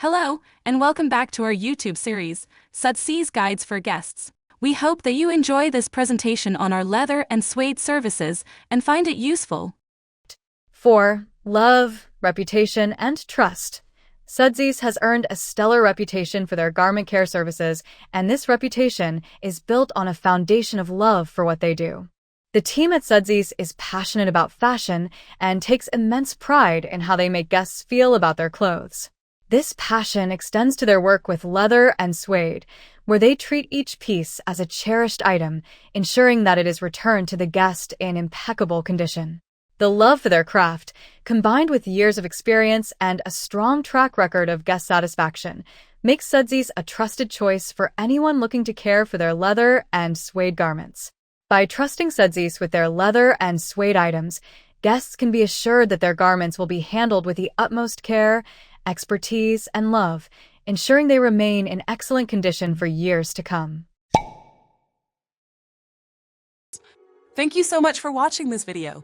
Hello, and welcome back to our YouTube series, Sudsies Guides for Guests. We hope that you enjoy this presentation on our leather and suede services and find it useful. 4. Love, reputation, and trust. Sudsies has earned a stellar reputation for their garment care services, and this reputation is built on a foundation of love for what they do. The team at Sudsies is passionate about fashion and takes immense pride in how they make guests feel about their clothes. This passion extends to their work with leather and suede, where they treat each piece as a cherished item, ensuring that it is returned to the guest in impeccable condition. The love for their craft, combined with years of experience and a strong track record of guest satisfaction, makes Sudsies a trusted choice for anyone looking to care for their leather and suede garments. By trusting Sudsies with their leather and suede items, guests can be assured that their garments will be handled with the utmost care, expertise, and love, ensuring they remain in excellent condition for years to come. Thank you so much for watching this video.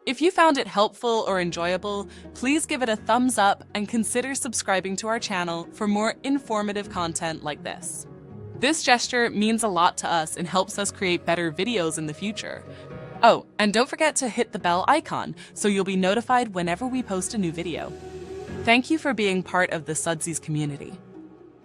If you found it helpful or enjoyable, please give it a thumbs up and consider subscribing to our channel for more informative content like this. This gesture means a lot to us and helps us create better videos in the future. Oh, and don't forget to hit the bell icon so you'll be notified whenever we post a new video. Thank you for being part of the Sudsies community.